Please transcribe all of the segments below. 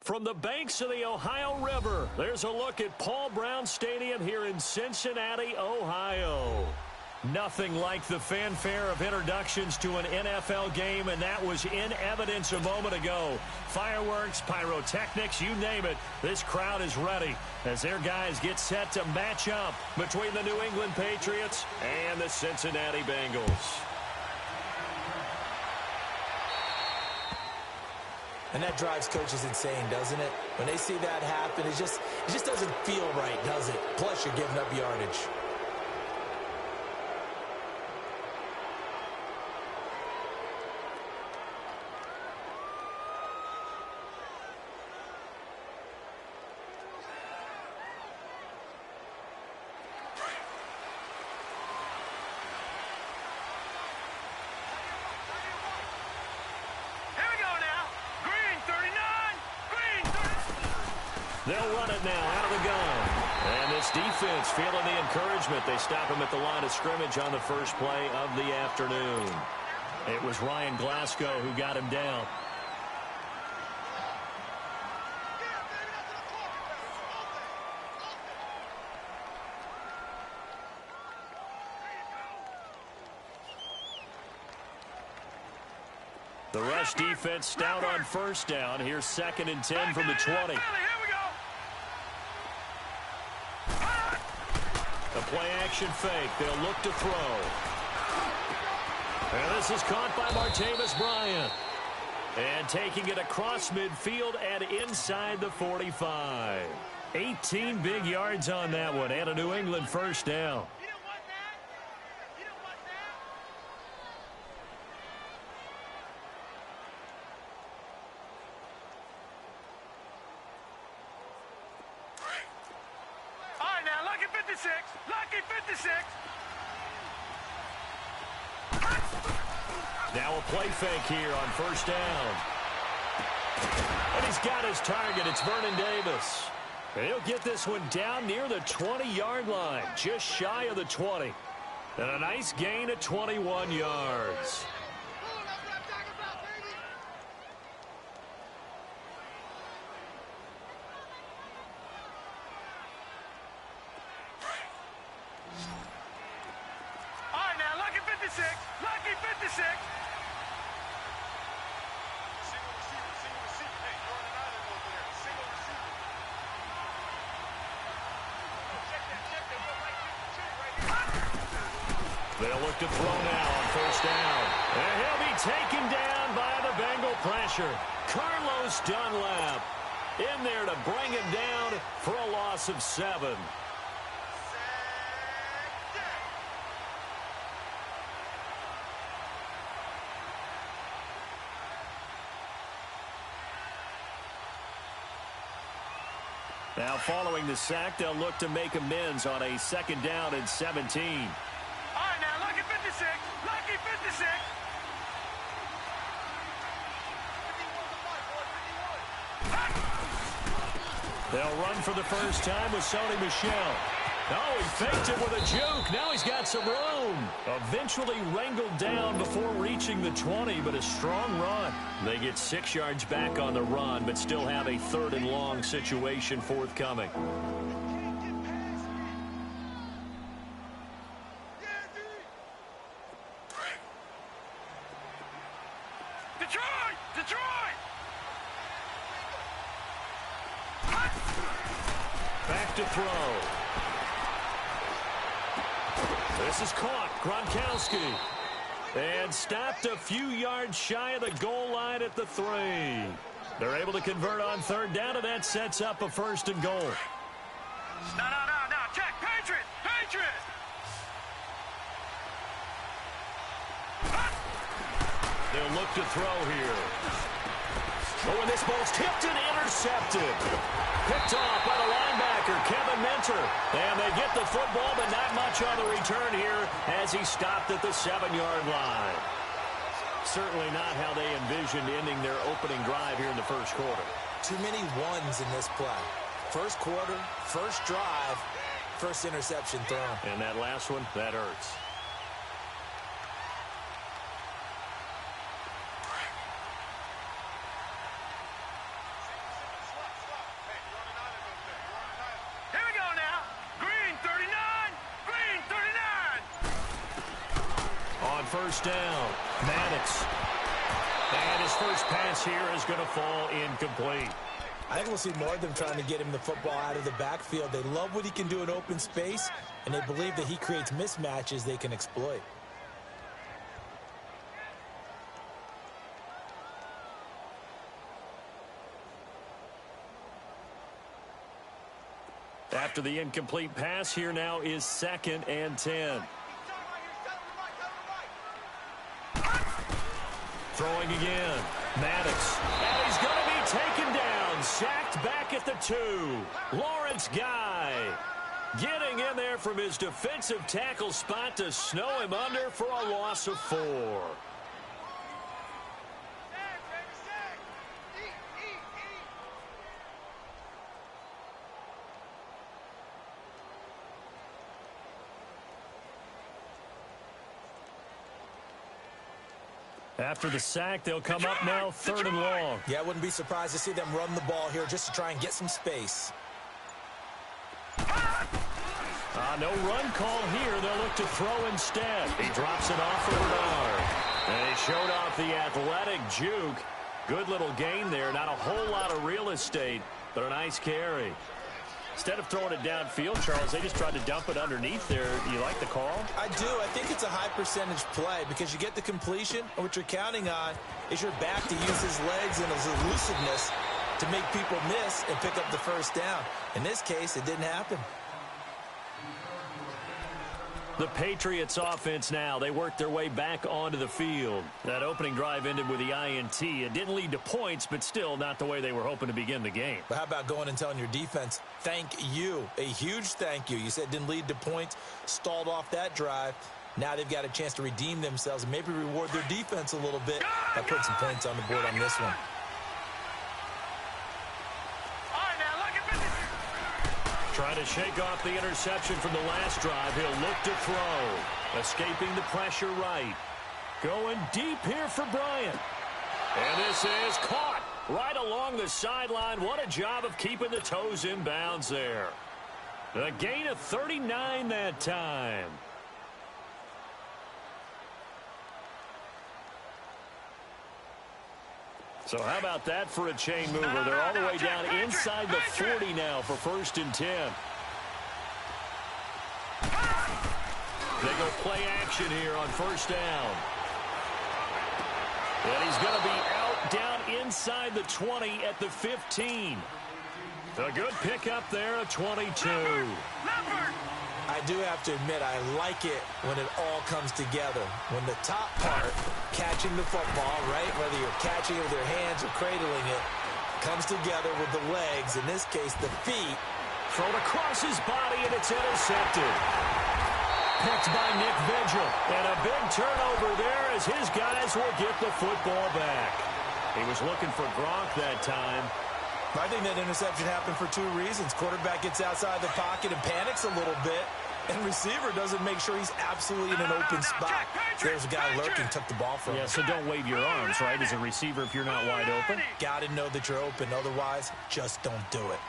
From the banks of the Ohio River, there's a look at Paul Brown Stadium here in Cincinnati, Ohio. Nothing like the fanfare of introductions to an NFL game, and that was in evidence a moment ago. Fireworks, pyrotechnics, you name it, this crowd is ready as their guys get set to match up between the New England Patriots and the Cincinnati Bengals. And that drives coaches insane, doesn't it? When they see that happen, it just doesn't feel right, does it? Plus, you're giving up yardage. They'll run it now out of the gun. And this defense feeling the encouragement. They stop him at the line of scrimmage on the first play of the afternoon. It was Ryan Glasgow who got him down. The rush defense stout on first down. Here's 2nd and 10 from the 20. The play-action fake. They'll look to throw. And this is caught by Martavis Bryant. And taking it across midfield and inside the 45. 18 big yards on that one and a New England first down. Now a play fake here on first down. And he's got his target. It's Vernon Davis. And he'll get this one down near the 20-yard line, just shy of the 20. And a nice gain of 21 yards. They'll look to throw now on first down. And he'll be taken down by the Bengal pressure. Carlos Dunlap in there to bring him down for a loss of 7. Now following the sack, they'll look to make amends on a 2nd down and 17. They'll run for the first time with Sony Michel. Oh, he faked it with a juke. Now he's got some room. Eventually wrangled down before reaching the 20, but a strong run. They get 6 yards back on the run, but still have a 3rd and long situation forthcoming. Back to throw. This is caught. Gronkowski. And stopped a few yards shy of the goal line at the 3. They're able to convert on 3rd down, and that sets up a 1st and goal. No. Check. Patriots. They'll look to throw here. Oh, and this ball's tipped and intercepted. Picked off by the linebacker, Kevin Minter. And they get the football, but not much on the return here as he stopped at the 7-yard line. Certainly not how they envisioned ending their opening drive here in the first quarter. Too many ones in this play. First quarter, first drive, first interception thrown. And that last one, that hurts. first down. Maddox. And his first pass here is going to fall incomplete. I think we'll see more of them trying to get him the football out of the backfield. They love what he can do in open space, and they believe that he creates mismatches they can exploit. After the incomplete pass, here now is 2nd and 10. Throwing again. Maddox. And he's going to be taken down. Sacked back at the 2. Lawrence Guy getting in there from his defensive tackle spot to snow him under for a loss of 4. After the sack, they'll come up now 3rd and long. Yeah, I wouldn't be surprised to see them run the ball here just to try and get some space. No run call here. They'll look to throw instead. He drops it off for Bernard. And he showed off the athletic juke. Good little gain there. Not a whole lot of real estate, but a nice carry. Instead of throwing it downfield, Charles, they just tried to dump it underneath there. You like the call? I do. I think it's a high percentage play because you get the completion, and what you're counting on is your back to use his legs and his elusiveness to make people miss and pick up the first down. In this case, it didn't happen. The Patriots offense now. They worked their way back onto the field. That opening drive ended with the INT. It didn't lead to points, but still not the way they were hoping to begin the game. But how about going and telling your defense, thank you, a huge thank you. You said it didn't lead to points, stalled off that drive. Now they've got a chance to redeem themselves and maybe reward their defense a little bit by putting some points on the board on this one. Trying to shake off the interception from the last drive. He'll look to throw. Escaping the pressure right. Going deep here for Bryant. And this is caught right along the sideline. What a job of keeping the toes in bounds there. A gain of 39 that time. So how about that for a chain mover? They're all the way down inside the 40 now for 1st and 10. They go play action here on 1st down. And he's going to be out down inside the 20 at the 15. A good pickup there at 22. I do have to admit, I like it when it all comes together. When the top part, catching the football, right, whether you're catching it with your hands or cradling it, comes together with the legs, in this case, the feet. Thrown across his body, and it's intercepted. Picked by Nick Vigil. And a big turnover there as his guys will get the football back. He was looking for Gronk that time. I think that interception happened for 2 reasons. Quarterback gets outside the pocket and panics a little bit, and receiver doesn't make sure he's absolutely in an open spot. There's a guy lurking, took the ball from him. Yeah, so don't wave your arms, right, as a receiver if you're not wide open. Got to know that you're open. Otherwise, just don't do it.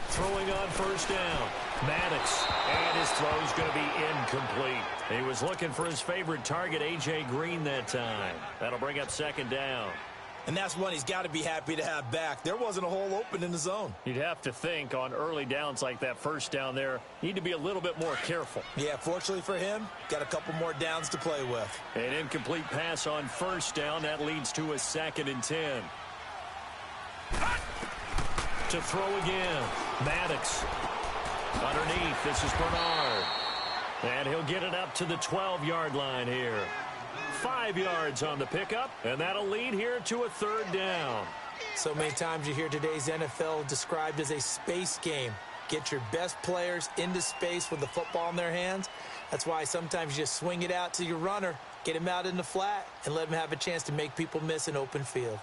Throwing on 1st down. Maddox. And his throw's going to be incomplete. He was looking for his favorite target, A.J. Green, that time. That'll bring up 2nd down. And that's one he's got to be happy to have back. There wasn't a hole open in the zone. You'd have to think on early downs like that 1st down there, need to be a little bit more careful. Yeah, fortunately for him, got a couple more downs to play with. An incomplete pass on 1st down. That leads to a 2nd and 10. To throw again. Maddox. Underneath, this is Bernard. And he'll get it up to the 12-yard line here. 5 yards on the pickup, and that'll lead here to a 3rd down. So many times you hear today's NFL described as a space game. Get your best players into space with the football in their hands. That's why sometimes you just swing it out to your runner, get him out in the flat, and let him have a chance to make people miss an open field.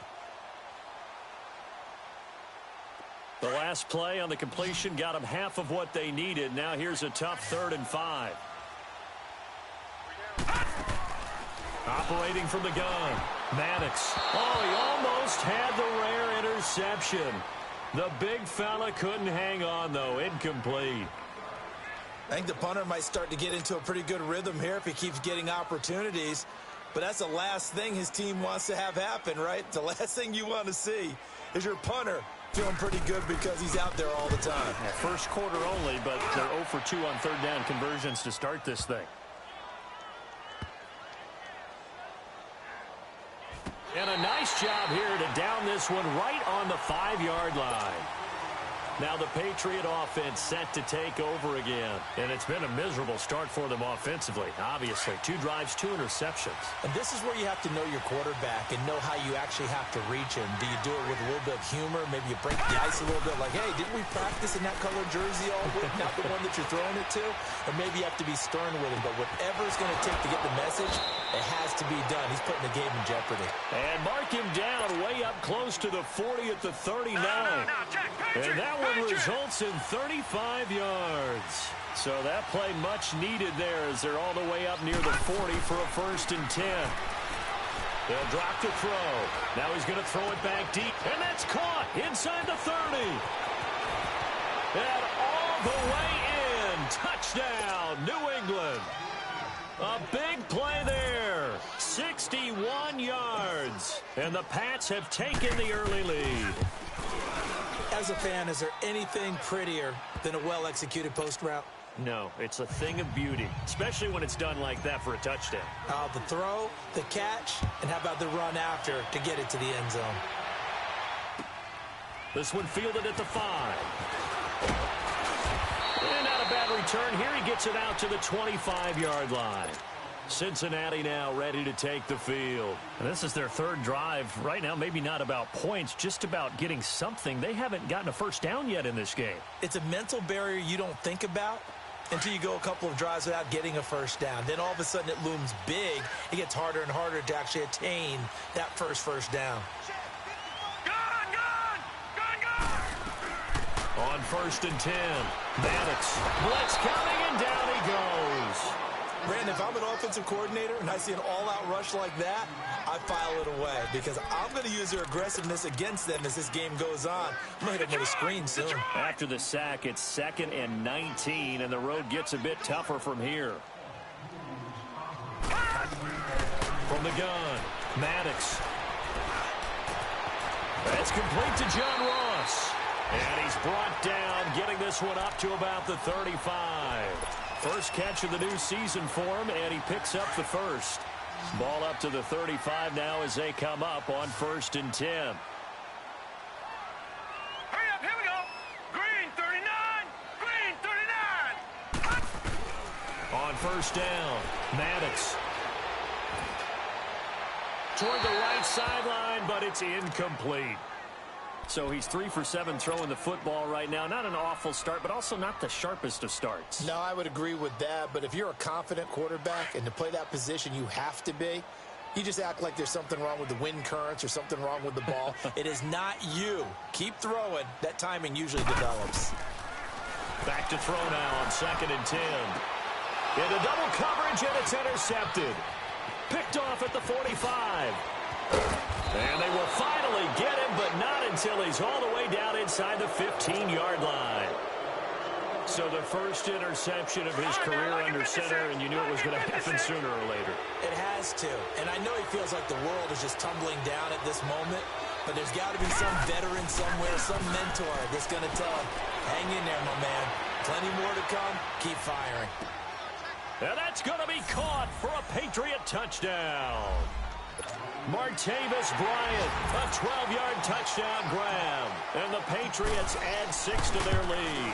The last play on the completion got them half of what they needed. Now here's a tough 3rd and 5. Operating from the gun, Maddox. Oh, he almost had the rare interception. The big fella couldn't hang on, though. Incomplete. I think the punter might start to get into a pretty good rhythm here if he keeps getting opportunities. But that's the last thing his team wants to have happen, right? The last thing you want to see is your punter feeling pretty good because he's out there all the time. Yeah, first quarter only, but they're 0 for 2 on third down conversions to start this thing. And a nice job here to down this one right on the 5-yard line. Now the Patriot offense set to take over again. And it's been a miserable start for them offensively, obviously. 2 drives, 2 interceptions. And this is where you have to know your quarterback and know how you actually have to reach him. Do you do it with a little bit of humor? Maybe you break the ice a little bit like, hey, didn't we practice in that color jersey all week? Not the one that you're throwing it to? Or maybe you have to be stern with him. But whatever it's going to take to get the message, it has to be done. He's putting the game in jeopardy. And mark him down way up close to the 40 at the 39. And that one results in 35 yards. So that play much needed there as they're all the way up near the 40 for a 1st and 10. They'll drop to throw. Now he's going to throw it back deep. And that's caught inside the 30. And all the way in. Touchdown, New England. A big play there. 61 yards. And the Pats have taken the early lead. As a fan, is there anything prettier than a well-executed post route? No, it's a thing of beauty, especially when it's done like that for a touchdown. The throw, the catch, and how about the run after to get it to the end zone? This one fielded at the 5. And not a bad return here. He gets it out to the 25-yard line. Cincinnati now ready to take the field. And this is their 3rd drive right now. Maybe not about points, just about getting something. They haven't gotten a first down yet in this game. It's a mental barrier you don't think about until you go a couple of drives without getting a first down. Then all of a sudden it looms big. It gets harder and harder to actually attain that first down. On 1st and 10, Maddox. Blitz coming, and down he goes. Brandon, if I'm an offensive coordinator and I see an all-out rush like that, I file it away because I'm going to use their aggressiveness against them as this game goes on. I'm going to hit them with a screen soon. After the sack, it's 2nd and 19, and the road gets a bit tougher from here. From the gun, Maddox. That's complete to John Ross. And he's brought down, getting this one up to about the 35. First catch of the new season for him, and he picks up the first. Ball up to the 35 now as they come up on 1st and 10. Hurry up, here we go. Green 39, green 39. On 1st down, Maddox. Toward the right sideline, but it's incomplete. So he's 3 for 7 throwing the football right now. Not an awful start, but also not the sharpest of starts. No, I would agree with that. But if you're a confident quarterback and to play that position you have to be, you just act like there's something wrong with the wind currents or something wrong with the ball. It is not you. Keep throwing. That timing usually develops. Back to throw now on 2nd and 10. Into double coverage, and it's intercepted. Picked off at the 45. And they will finally get him, but not until he's all the way down inside the 15-yard line. So the first interception of his career under center, and you knew it was going to happen sooner or later. It has to. And I know he feels like the world is just tumbling down at this moment, but there's got to be some veteran somewhere, some mentor that's going to tell him, hang in there, my man. Plenty more to come. Keep firing. And that's going to be caught for a Patriot touchdown. Martavis Bryant, a 12-yard touchdown grab. And the Patriots add 6 to their lead.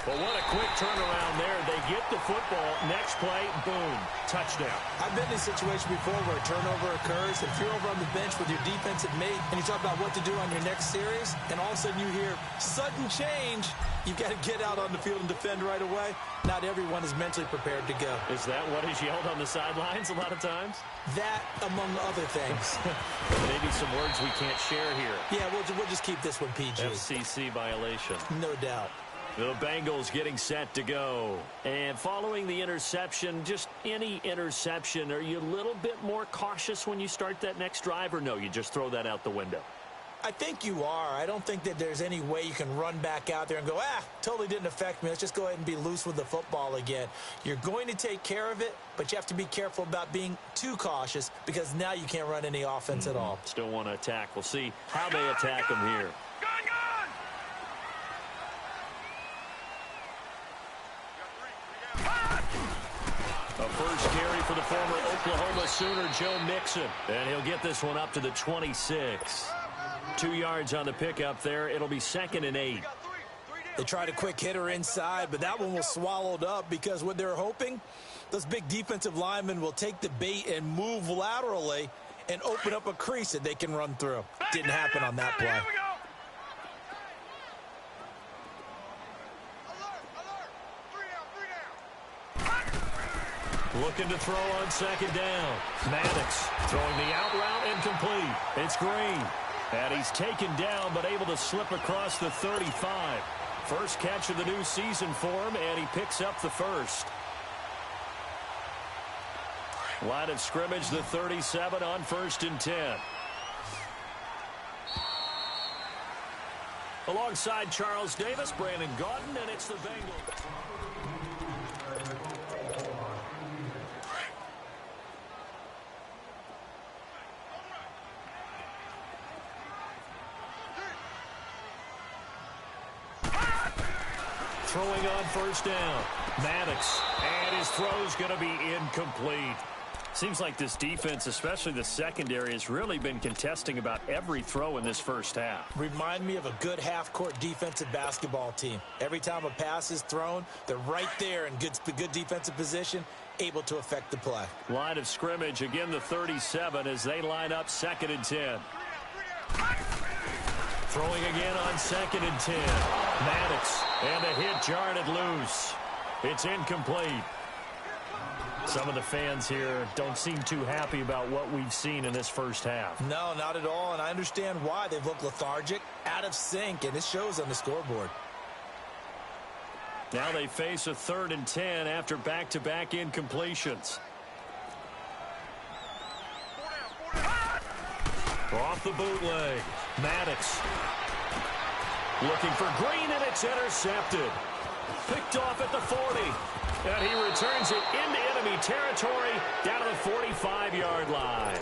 But what a quick turnaround there. They get the football. Next play, boom, touchdown. I've been in a situation before where a turnover occurs. If you're over on the bench with your defensive mate and you talk about what to do on your next series, and all of a sudden you hear sudden change, you've got to get out on the field and defend right away. Not everyone is mentally prepared to go. Is that what is yelled on the sidelines a lot of times? That, among other things. Maybe some words we can't share here. Yeah, we'll just keep this one PG. FCC violation. No doubt. The Bengals getting set to go. And following the interception, just any interception, are you a little bit more cautious when you start that next drive, or no, you just throw that out the window? I think you are. I don't think that there's any way you can run back out there and go, totally didn't affect me. Let's just go ahead and be loose with the football again. You're going to take care of it, but you have to be careful about being too cautious because now you can't run any offense at all. Still want to attack. We'll see how they attack him here. A first carry for the former Oklahoma Sooner, Joe Mixon. And he'll get this one up to the 26. 2 yards on the pickup there. It'll be 2nd and 8. They tried a quick hitter inside, but that one was swallowed up because what they're hoping, those big defensive linemen will take the bait and move laterally and open up a crease that they can run through. Didn't happen on that play. Looking to throw on 2nd down. Maddox throwing the out route incomplete. It's Green. And he's taken down but able to slip across the 35. First catch of the new season for him, and he picks up the first. Line of scrimmage, the 37 on 1st and 10. Alongside Charles Davis, Brandon Gaudin, and it's the Bengals. Throwing on 1st down. Maddox. And his throw's going to be incomplete. Seems like this defense, especially the secondary, has really been contesting about every throw in this first half. Remind me of a good half-court defensive basketball team. Every time a pass is thrown, they're right there in good defensive position, able to affect the play. Line of scrimmage, again the 37 as they line up 2nd and 10. Throwing again on 2nd and 10. Maddox, and the hit jarred it loose. It's incomplete. Some of the fans here don't seem too happy about what we've seen in this first half. No, not at all, and I understand why. They've looked lethargic, out of sync, and it shows on the scoreboard. Now they face a 3rd and 10 after back-to-back incompletions. Off the bootleg. Maddox looking for Green, and it's intercepted. Picked off at the 40. And he returns it into enemy territory down to the 45-yard line.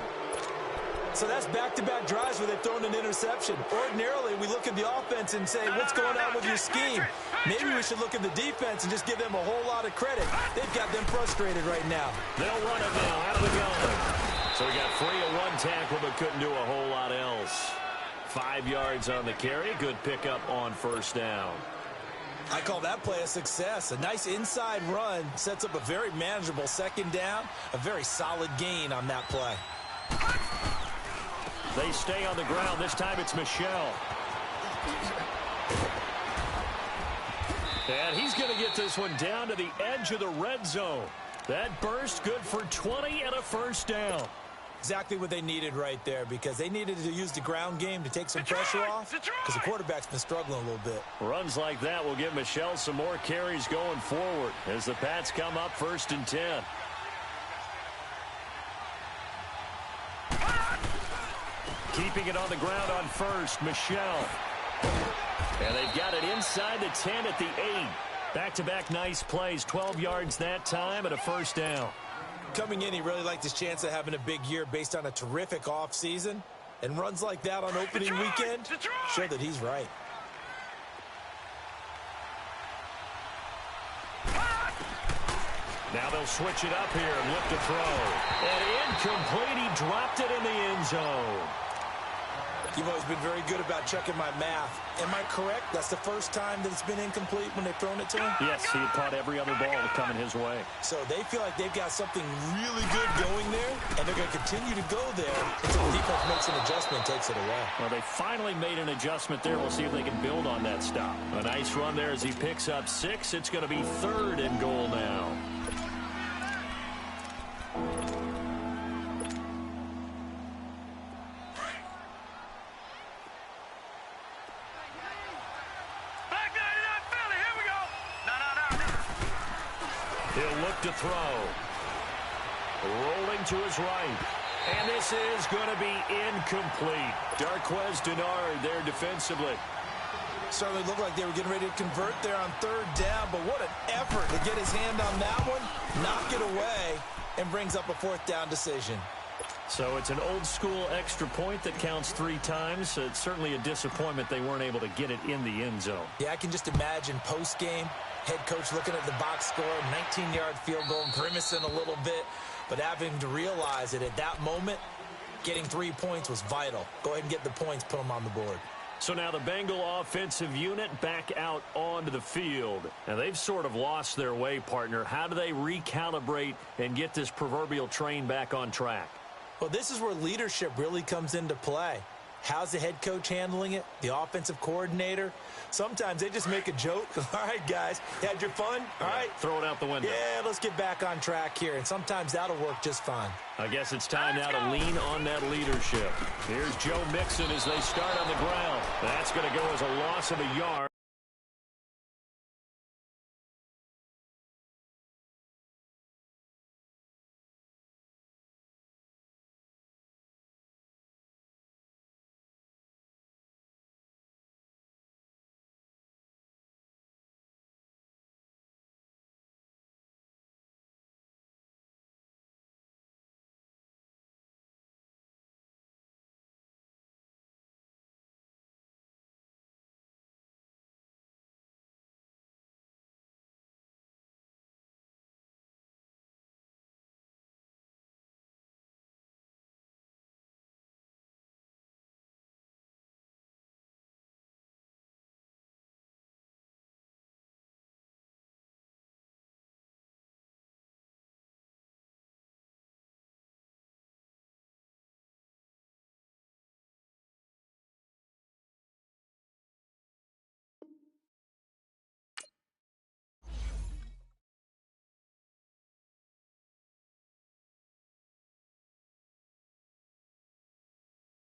So that's back-to-back drives where they've thrown an interception. Ordinarily, we look at the offense and say, what's going on with your scheme? Maybe we should look at the defense and just give them a whole lot of credit. They've got them frustrated right now. They'll run it now out of the gun. So he got 3 on 1 tackle, but couldn't do a whole lot else. 5 yards on the carry. Good pickup on 1st down. I call that play a success. A nice inside run sets up a very manageable 2nd down. A very solid gain on that play. They stay on the ground. This time it's Michel. And he's going to get this one down to the edge of the red zone. That burst good for 20 and a 1st down. Exactly what they needed right there, because they needed to use the ground game to take some pressure off, because the quarterback's been struggling a little bit. Runs like that will give Michel some more carries going forward as the Pats come up 1st and 10. Keeping it on the ground on 1st, Michel. And they've got it inside the 10 at the 8. Back-to-back nice plays, 12 yards that time and a 1st down. Coming in, he really liked his chance of having a big year based on a terrific offseason. And runs like that on opening weekend show that he's right. Now they'll switch it up here and look to throw. And incomplete. He dropped it in the end zone. You've always been very good about checking my math. Am I correct? That's the first time that it's been incomplete when they've thrown it to him? Yes, he had caught every other ball coming his way. So they feel like they've got something really good going there, and they're going to continue to go there until the defense makes an adjustment and takes it away. Well, they finally made an adjustment there. We'll see if they can build on that stop. A nice run there as he picks up 6. It's going to be 3rd and goal now. He'll look to throw. Rolling to his right. And this is going to be incomplete. Darquez Denard there defensively. Certainly looked like they were getting ready to convert there on third down, but what an effort to get his hand on that one, knock it away, and brings up a fourth down decision. So it's an old-school extra point that counts 3 times. It's certainly a disappointment they weren't able to get it in the end zone. Yeah, I can just imagine post-game, head coach looking at the box score, 19-yard field goal, grimacing a little bit, but having to realize that at that moment, getting 3 points was vital. Go ahead and get the points, put them on the board. So now the Bengal offensive unit back out onto the field. Now they've sort of lost their way, partner. How do they recalibrate and get this proverbial train back on track? Well, this is where leadership really comes into play. How's the head coach handling it? The offensive coordinator? Sometimes they just make a joke. All right, guys, had your fun? All right. Throw it out the window. Yeah, let's get back on track here. And sometimes that'll work just fine. I guess it's time now to lean on that leadership. Here's Joe Mixon as they start on the ground. That's going to go as a loss of a yard.